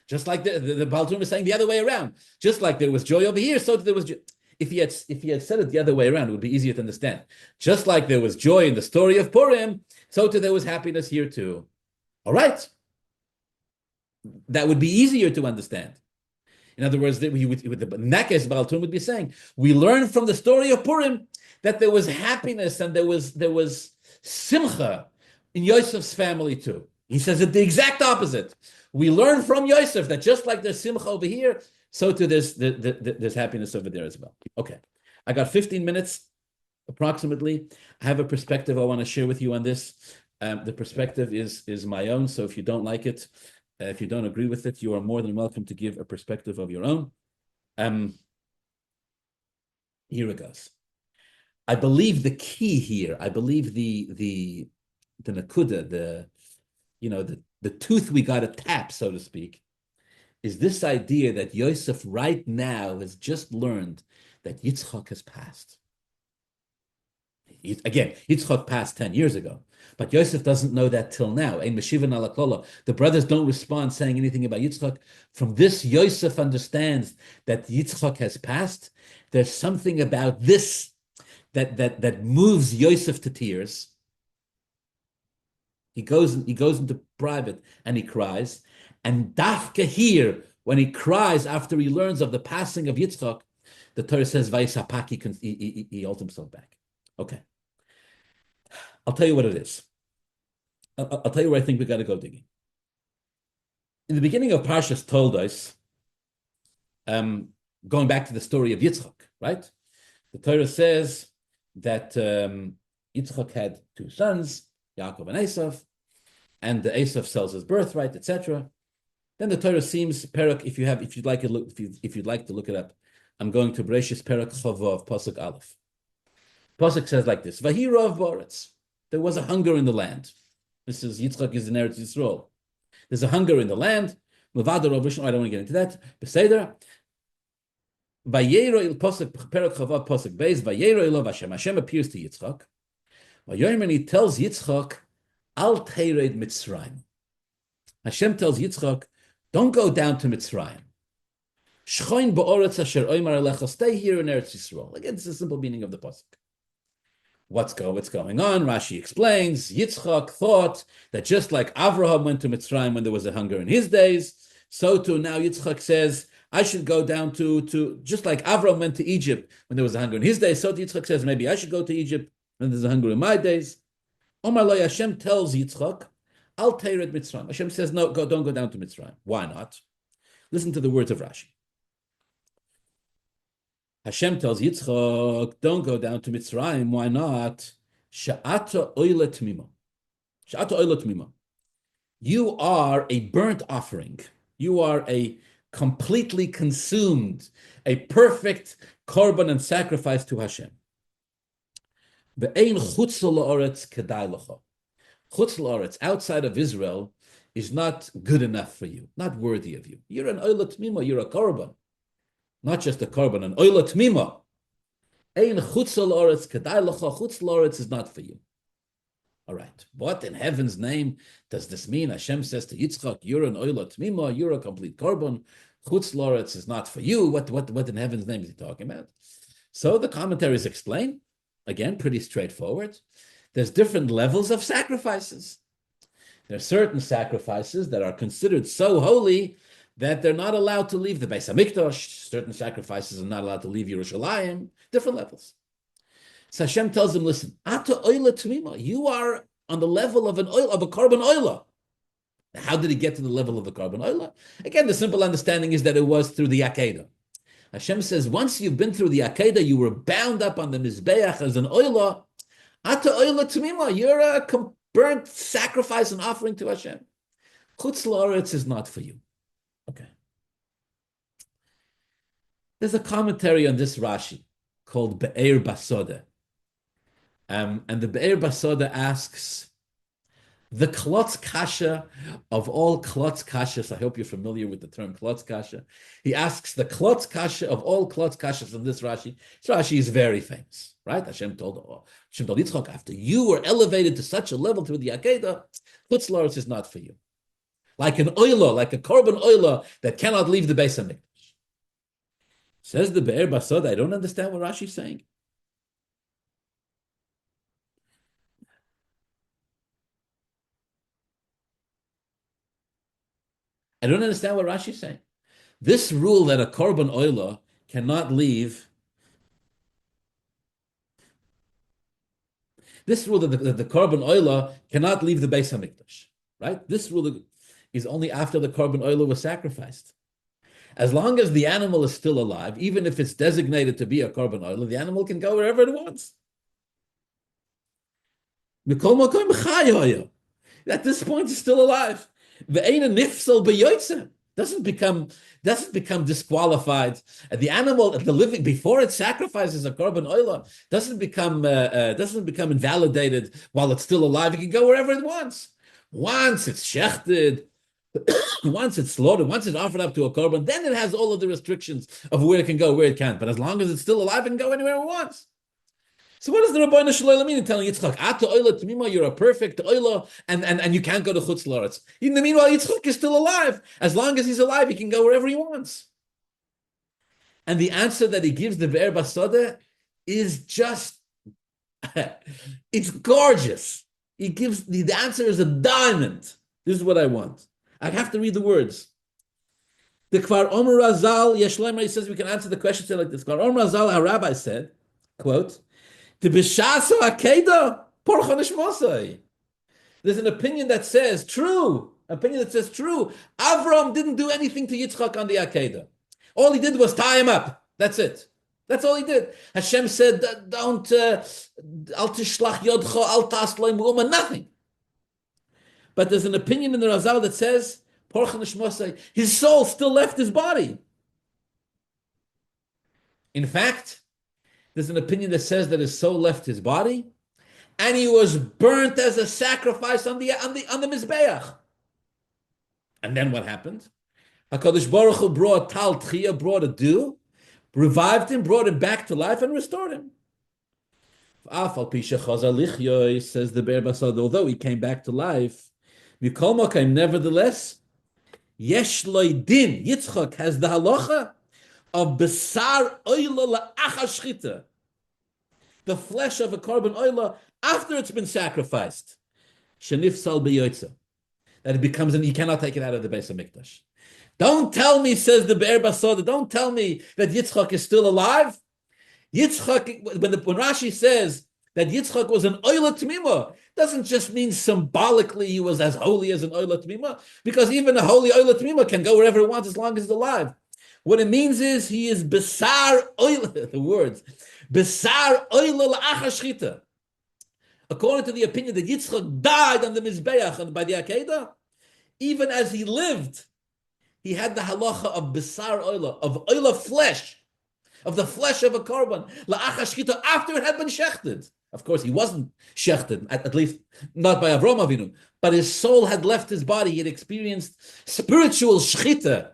Just like the Baal HaTurim is saying the other way around. Just like there was joy over here, so too there was joy. If he had said it the other way around, it would be easier to understand. Just like there was joy in the story of Purim, so too there was happiness here too. All right. That would be easier to understand. In other words, in that case, Baal HaTurim would be saying, we learn from the story of Purim that there was happiness and there was simcha in Yosef's family too. He says it the exact opposite. We learn from Yosef that just like there's simcha over here, so too there's happiness over there as well. Okay, I got 15 minutes approximately. I have a perspective I want to share with you on this. The perspective is my own, so if you don't like it, if you don't agree with it, you are more than welcome to give a perspective of your own. Here it goes. I believe the key here, I believe the nakuda, the tooth we got to tap, so to speak, is this idea that Yosef right now has just learned that Yitzchok has passed. Again, Yitzchok passed 10 years ago, but Yosef doesn't know that till now. The brothers don't respond saying anything about Yitzchok. From this, Yosef understands that Yitzchok has passed. There's something about this that moves Yosef to tears. He goes into private and he cries. And Dafka here, when he cries after he learns of the passing of Yitzchok, the Torah says, Vayisapaki, he holds himself back. Okay. I'll tell you what it is. I'll tell you where I think we got to go digging. In the beginning of Parshas Toldos, going back to the story of Yitzchok, right? The Torah says that Yitzchok had two sons, Yaakov and Esav, and Esav sells his birthright, etc. Then the Torah seems Perek. If you'd like to look it up, I'm going to Bereshis Perek Chavav Possuk Aleph. Possuk says like this: Vahirov Boretz. There was a hunger in the land. This is Yitzchok is in Eretz Yisrael. There's a hunger in the land. I don't want to get into that. Basoddeh. Vayero il Possuk Perek Chavav Possuk Beis. Vayero Elav Hashem. Hashem appears to Yitzchok. Vayomer, and he tells Yitzchok, Al Teired Mitzrayim. Hashem tells Yitzchok, don't go down to Mitzrayim. Shchoin ba'oretz asher oymar alecha. Stay here in Eretz Yisrael. Again, this is the simple meaning of the pasuk. What's going on? Rashi explains, Yitzchok thought that just like Avraham went to Mitzrayim when there was a hunger in his days, so too now Yitzchok says, I should go down to just like Avraham went to Egypt when there was a hunger in his days, so too Yitzchok says, maybe I should go to Egypt when there's a hunger in my days. Omar lo, Hashem tells Yitzchok, Al teired Mitzrayim. Hashem says, no, don't go down to Mitzrayim. Why not? Listen to the words of Rashi. Hashem tells Yitzchok, don't go down to Mitzrayim. Why not? Sha'ata oila tmima. Sha'ata oila tmima. You are a burnt offering. You are a completely consumed, a perfect korban and sacrifice to Hashem. Ve'ein chutz la'oretz kedai lecha. Chutz la'oretz, outside of Israel, is not good enough for you, not worthy of you. You're an oila tmima, you're a korban. Not just a korban, an oila tmima. Ein chutz la'oretz kedai lecha. Chutz la'oretz is not for you. All right. What in heaven's name does this mean? Hashem says to Yitzchok, you're an oila tmima, you're a complete korban. Chutz la'oretz is not for you. What in heaven's name is he talking about? So the commentaries explain, again, pretty straightforward. There's different levels of sacrifices. There are certain sacrifices that are considered so holy that they're not allowed to leave the Beis HaMikdash. Certain sacrifices are not allowed to leave Yerushalayim. Different levels. So Hashem tells him, listen, Ata oila tmima, you are on the level of a korban oila. How did he get to the level of the korban oila? Again, the simple understanding is that it was through the Akedah. Hashem says, once you've been through the Akedah, you were bound up on the Mizbeach as an oila. Ata oila tmima, you're a burnt sacrifice and offering to Hashem. Chutz la'oretz is not for you. Okay. There's a commentary on this Rashi called Be'er Basoddeh. And the Be'er Basoddeh asks, the klotz kasha of all klotz kashas, I hope you're familiar with the term klotz kasha. He asks the klotz kasha of all klotz kashas in this Rashi. This Rashi is very famous, right? Hashem told Yitzchok, after you were elevated to such a level through the Akedah, chutz la'oretz is not for you. Like an oila, like a korban oila that cannot leave the Beis HaMikdash. Says the Be'er Basoddeh, I don't understand what Rashi's saying. I don't understand what Rashi's saying. This rule that a korban oila cannot leave, this rule that the korban oila cannot leave the Beis HaMikdash, right? This rule is only after the korban oila was sacrificed. As long as the animal is still alive, even if it's designated to be a korban oila, the animal can go wherever it wants. At this point, it's still alive. Doesn't become disqualified. The animal, the living, before it sacrifices a korban oila, doesn't become invalidated while it's still alive. It can go wherever it wants. Once it's shechted, once it's slaughtered, once it's offered up to a korban, then it has all of the restrictions of where it can go, where it can't. But as long as it's still alive, it can go anywhere it wants. So what does the Rabbeinu Shalom mean in telling Yitzchok, Ata oila tmima, you're a perfect oila, and you can't go to chutz la'oretz? In the meanwhile, Yitzchok is still alive. As long as he's alive, he can go wherever he wants. And the answer that he gives the Be'er Basoddeh is just, it's gorgeous. He gives, the answer is a diamond. This is what I want. I have to read the words. The Kvar Omer Razal, Yeshlemer, he says we can answer the question like this. Kvar Omer Razal, our rabbi said, quote, there's an opinion that says true. Avram didn't do anything to Yitzchok on the Akedah. All he did was tie him up. That's it. That's all he did. Hashem said, don't, al tishlach yodcha, al tas loim, nothing. But there's an opinion in the Razal that says, his soul still left his body. In fact, there's an opinion that says that his soul left his body, and he was burnt as a sacrifice on the Mizbeach. And then what happened? HaKadosh Baruch Hu brought tal tchiyah, brought a dew, revived him, brought him back to life, and restored him. Says the Be'er Basoddeh, although he came back to life, nevertheless, Yesh Din, Yitzchok has the halacha of Besar Oila La'achar Shchita, the flesh of a korban oila after it's been sacrificed. Shenifsal b'yoytza, that it becomes, and you cannot take it out of the Beis Hamikdash. Don't tell me, says the Be'er Basoddeh, don't tell me that Yitzchok is still alive. Yitzchok, when Rashi says that Yitzchok was an oila tmima, doesn't just mean symbolically he was as holy as an oila tmima, because even a holy oila tmima can go wherever he wants as long as he's alive. What it means is he is besar oila, the words, besar oila la'achar shchita. According to the opinion that Yitzchok died on the Mizbeach and by the Akedah, even as he lived, he had the halacha of besar oila, of oila flesh, of the flesh of a korban, la'achar shchita, after it had been shechted. Of course, he wasn't shechted, at least not by Avraham Avinu, but his soul had left his body. He had experienced spiritual shchita,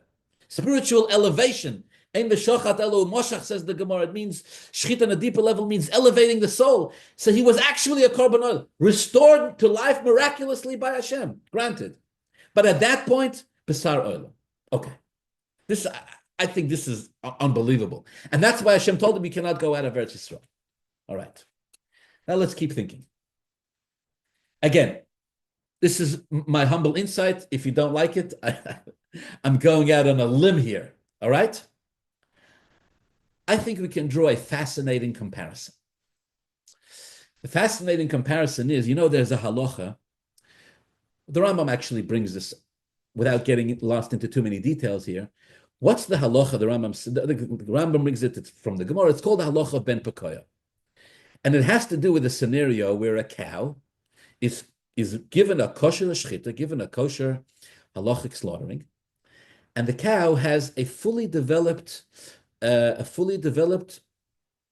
spiritual elevation. Ein v'shochat elu moshach, says the Gemara. It means shchita on a deeper level means elevating the soul. So he was actually a korban oil, restored to life miraculously by Hashem, granted. But at that point, besar oil. Okay, this I think this is unbelievable, and that's why Hashem told him you cannot go out of Eretz Yisrael. All right, now let's keep thinking. Again, this is my humble insight. If you don't like it, I'm going out on a limb here. All right, I think we can draw a fascinating comparison. The fascinating comparison is, there's a halacha. The Rambam actually brings this without getting lost into too many details here. What's the halacha? The Rambam brings it from the Gemara. It's called the halacha of ben pekoya. And it has to do with a scenario where a cow is given a kosher shchita, given a kosher halachic slaughtering, and the cow has a fully developed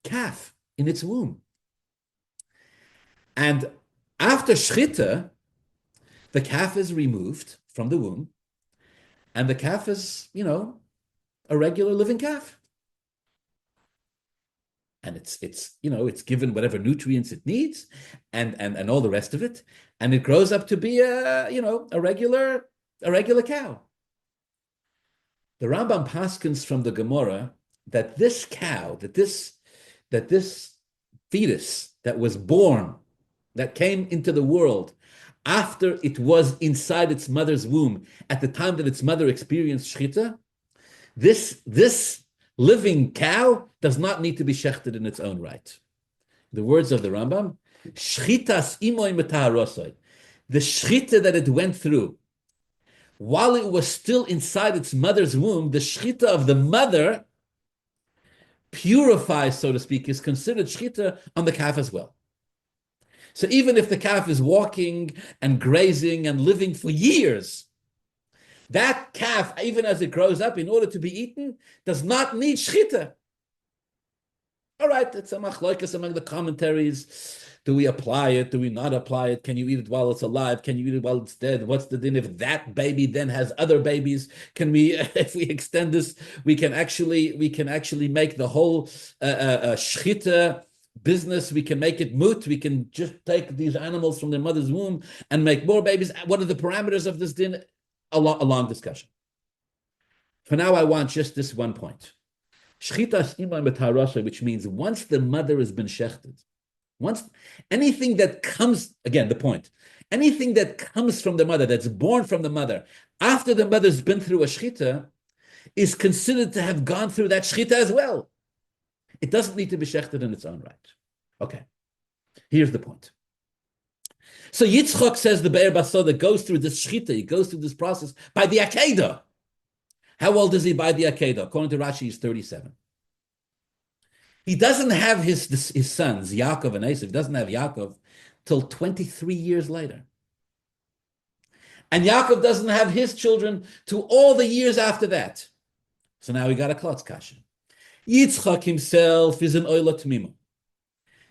calf in its womb. And after shchita, the calf is removed from the womb, and the calf is, a regular living calf. And it's given whatever nutrients it needs and all the rest of it. And it grows up to be a regular cow. The Rambam paskins from the Gemara that this cow, that this fetus that was born, that came into the world after it was inside its mother's womb, at the time that its mother experienced shchita, this living cow does not need to be shechted in its own right. The words of the Rambam, shchitas imoy metaharosoi, the shchita that it went through, while it was still inside its mother's womb, the shchita of the mother purifies, so to speak, is considered shchita on the calf as well. So even if the calf is walking and grazing and living for years, that calf, even as it grows up, in order to be eaten, does not need shchita. All right, it's a machlokas among the commentaries. Do we apply it? Do we not apply it? Can you eat it while it's alive? Can you eat it while it's dead? What's the din if that baby then has other babies? Can we, if we extend this, we can actually make the whole shchita business, we can make it moot. We can just take these animals from their mother's womb and make more babies. What are the parameters of this din? A long discussion. For now, I want just this one point. Shchitas imay metarasha, which means once the mother has been shechted, once anything that comes, again, the point, anything that comes from the mother, that's born from the mother, after the mother's been through a shchita, is considered to have gone through that shchita as well. It doesn't need to be shechted in its own right. Okay, here's the point. So Yitzchok, says the Be'er Basoddeh, goes through this shchita, he goes through this process by the Akedah. How old is he by the Akedah? According to Rashi, he's 37. He doesn't have his sons, Yaakov and Yosef, doesn't have Yaakov till 23 years later. And Yaakov doesn't have his children to all the years after that. So now we got a klotz kasha. Yitzchok himself is an oila tmima.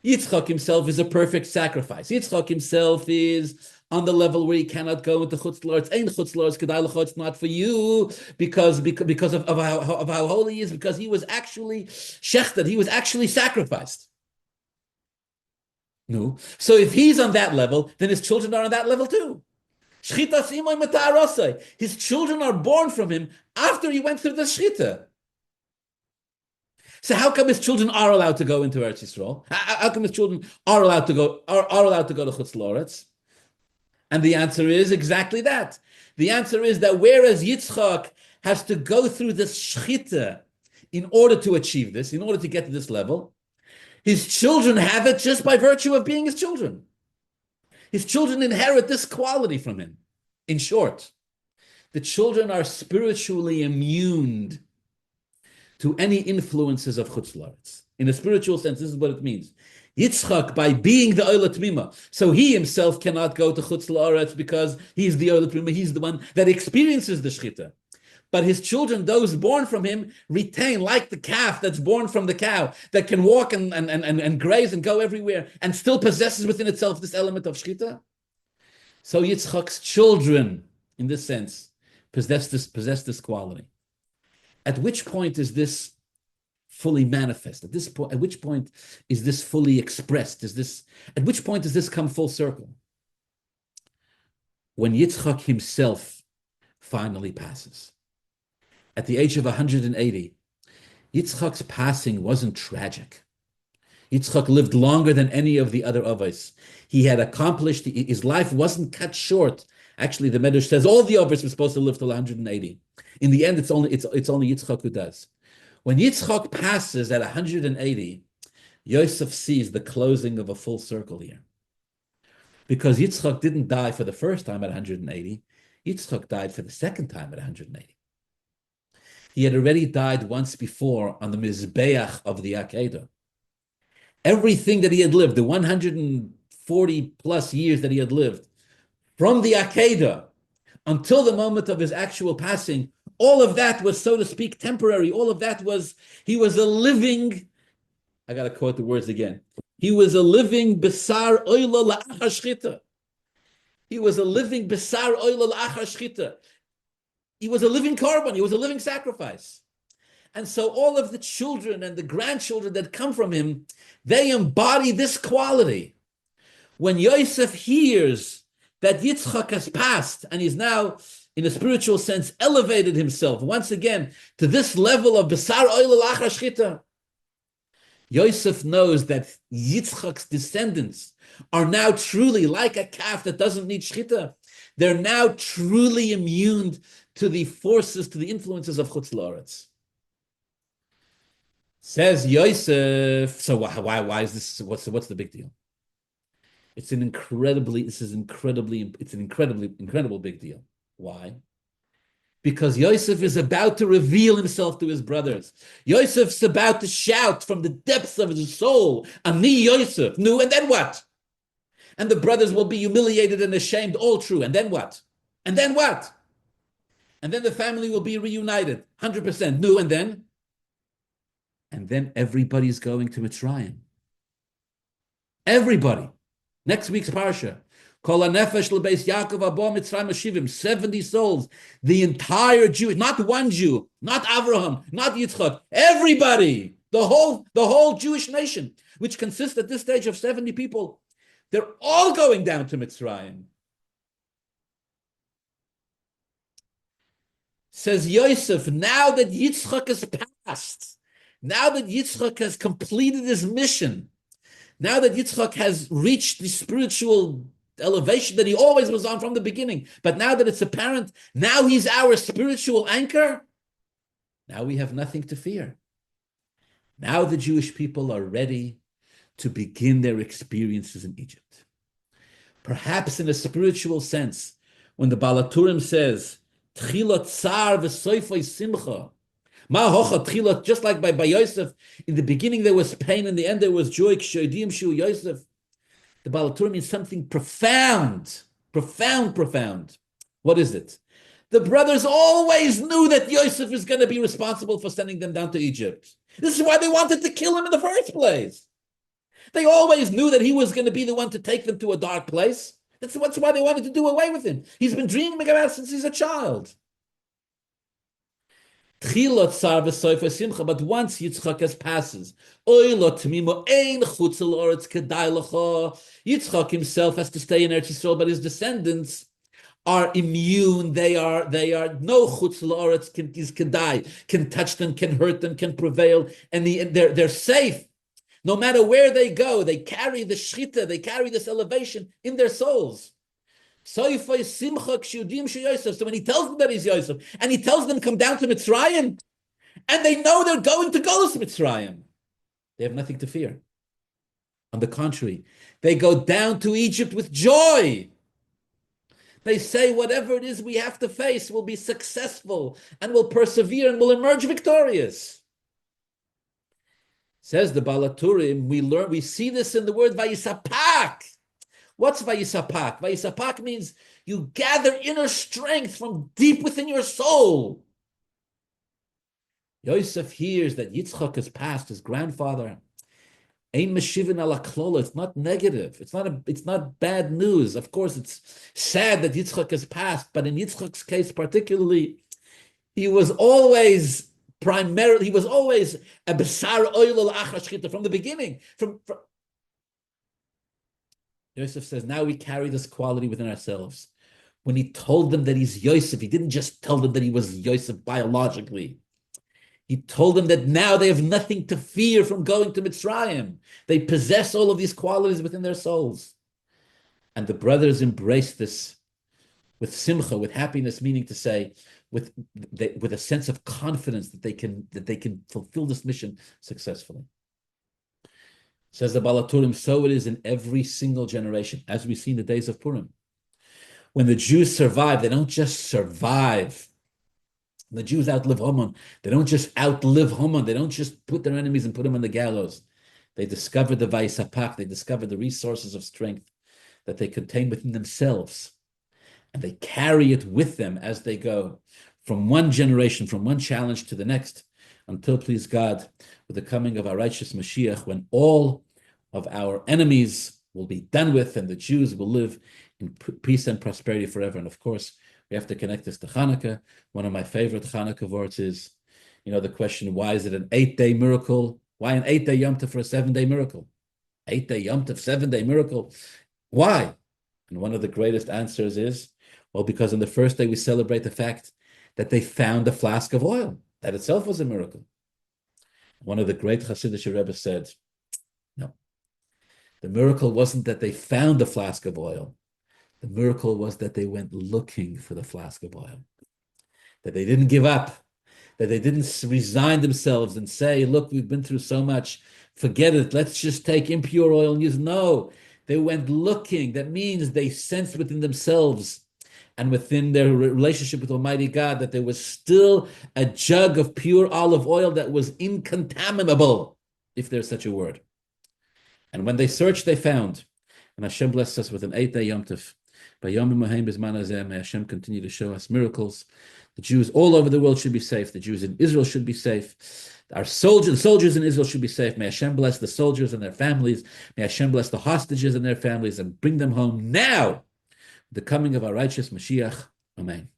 Yitzchok himself is a perfect sacrifice. Yitzchok himself is on the level where he cannot go into Chutz La'aretz. Ein Chutz La'aretz Kedai L'cha, it's not for you because of how holy he is, because he was actually shechted, he was actually sacrificed. No. So if he's on that level, then his children are on that level too. His children are born from him after he went through the shchita. So how come his children are allowed to go into Eretz Yisrael? How come his children are allowed to go to Chutz La'aretz? And the answer is exactly that. The answer is that whereas Yitzchok has to go through this shchita in order to achieve this, in order to get to this level, his children have it just by virtue of being his children. His children inherit this quality from him. In short, the children are spiritually immune to any influences of Chutz La'aretz. In a spiritual sense, this is what it means. Yitzchak, by being the Oila Tmima, so he himself cannot go to Chutz La'aretz because he's the Oila Tmima, he's the one that experiences the Shechita. But his children, those born from him, retain, like the calf that's born from the cow, that can walk and graze and go everywhere, and still possesses within itself this element of Shechita. So Yitzchak's children, in this sense, possess this quality. At which point is this fully manifest? At which point is this fully expressed? At which point does this come full circle? When Yitzchok himself finally passes. At the age of 180, Yitzchok's passing wasn't tragic. Yitzchok lived longer than any of the other Avos. He had accomplished, his life wasn't cut short. Actually, the Medrash says all the Avos were supposed to live till 180. In the end, it's only Yitzchok who does. When Yitzchok passes at 180, Yosef sees the closing of a full circle here. Because Yitzchok didn't die for the first time at 180, Yitzchok died for the second time at 180. He had already died once before on the Mizbeach of the Akedah. Everything that he had lived, the 140 plus years that he had lived, from the Akedah until the moment of his actual passing, all of that was, so to speak, temporary. All of that was, he was a living, I got to quote the words again. He was a living Besar Oila La'achar Shchita. He was a living Besar Oila La'achar Shchita. He was a living korban. He was a living sacrifice. And so all of the children and the grandchildren that come from him, they embody this quality. When Yosef hears that Yitzchak has passed and he's now, in a spiritual sense, elevated himself once again to this level of Besar Oila La'achar Shchita, Yosef knows that Yitzchak's descendants are now truly like a calf that doesn't need Shchita. They're now truly immune to the forces, to the influences of Chutz La'aretz. Says Yosef, so why is this, what's the big deal? It's an incredibly incredible big deal. Why? Because Yosef is about to reveal himself to his brothers. Yosef's about to shout from the depths of his soul, Ani Yosef, nu, and then what? And the brothers will be humiliated and ashamed, all true, and then what? And then what? And then the family will be reunited, 100%, nu, and then? And then everybody's going to Mitzrayim. Everybody. Next week's Parsha. Kol HaNefesh L'Beis Yaakov Abo Mitzrayim Ashivim. 70 souls. The entire Jew, not one Jew, not Avraham, not Yitzchok. Everybody. The whole Jewish nation, which consists at this stage of 70 people. They're all going down to Mitzrayim. Says Yosef, now that Yitzchok has passed, now that Yitzchok has completed his mission, now that Yitzchok has reached the spiritual elevation that he always was on from the beginning, but now that it's apparent, now he's our spiritual anchor, now we have nothing to fear. Now the Jewish people are ready to begin their experiences in Egypt. Perhaps in a spiritual sense, when the Baal HaTurim says, Tchilot tsar v'soifoi simcha, just like by Yosef, in the beginning there was pain, in the end there was joy. Yosef. The Baal HaTurim means something profound. What is it? The brothers always knew that Yosef is going to be responsible for sending them down to Egypt. This is why they wanted to kill him in the first place. They always knew that he was going to be the one to take them to a dark place. That's why they wanted to do away with him. He's been dreaming about it since he's a child. But once Yitzchok has passes, Yitzchok himself has to stay in Eretz Yisrael, but his descendants are immune. They are no chutz la'aretz can die, can touch them, can hurt them, can prevail, and they're safe. No matter where they go, they carry the shchita, they carry this elevation in their souls. So when he tells them that he's Yosef, and he tells them come down to Mitzrayim, and they know they're going to go to Mitzrayim, they have nothing to fear. On the contrary, they go down to Egypt with joy. They say whatever it is we have to face will be successful and will persevere and will emerge victorious. Says the Balaturim, we see this in the word Vayisapak. What's Vayisapak? Vayisapak means you gather inner strength from deep within your soul. Yosef hears that Yitzchok has passed, his grandfather. Ein meshivin ala klola. It's not negative. It's not bad news. Of course, it's sad that Yitzchok has passed, but in Yitzchok's case particularly, he was always a besar oil al from the beginning. From Yosef says, now we carry this quality within ourselves. When he told them that he's Yosef, he didn't just tell them that he was Yosef biologically. He told them that now they have nothing to fear from going to Mitzrayim. They possess all of these qualities within their souls. And the brothers embraced this with simcha, with happiness, meaning to say, with a sense of confidence that they can fulfill this mission successfully. Says the Balaturim, so it is in every single generation, as we see in the days of Purim. When the Jews survive, they don't just survive. The Jews outlive Haman. They don't just outlive Haman. They don't just put their enemies and put them on the gallows. They discover the Vayisapak. They discover the resources of strength that they contain within themselves. And they carry it with them as they go from one generation, from one challenge to the next, until, please God, with the coming of our righteous Mashiach, when all of our enemies will be done with and the Jews will live in peace and prosperity forever. And of course, we have to connect this to Hanukkah. One of my favorite Hanukkah words is, the question, why is it an 8-day miracle? Why an 8-day Yom Tov for a 7-day miracle? 8-day Yom Tov, 7-day miracle. Why? And one of the greatest answers is, well, because on the first day we celebrate the fact that they found a flask of oil. That itself was a miracle. One of the great Hasidic Rebbe said, no, the miracle wasn't that they found the flask of oil. The miracle was that they went looking for the flask of oil, that they didn't give up, that they didn't resign themselves and say, look, we've been through so much, forget it, let's just take impure oil and use. No, they went looking. That means they sensed within themselves and within their relationship with Almighty God that there was still a jug of pure olive oil that was incontaminable, if there's such a word. And when they searched, they found. And Hashem blessed us with an 8-day Yom Tov. By Yom Mohim Bizman Hazeh, may Hashem continue to show us miracles. The Jews all over the world should be safe. The Jews in Israel should be safe. The soldiers in Israel should be safe. May Hashem bless the soldiers and their families. May Hashem bless the hostages and their families and bring them home now. The coming of our righteous Mashiach. Amen.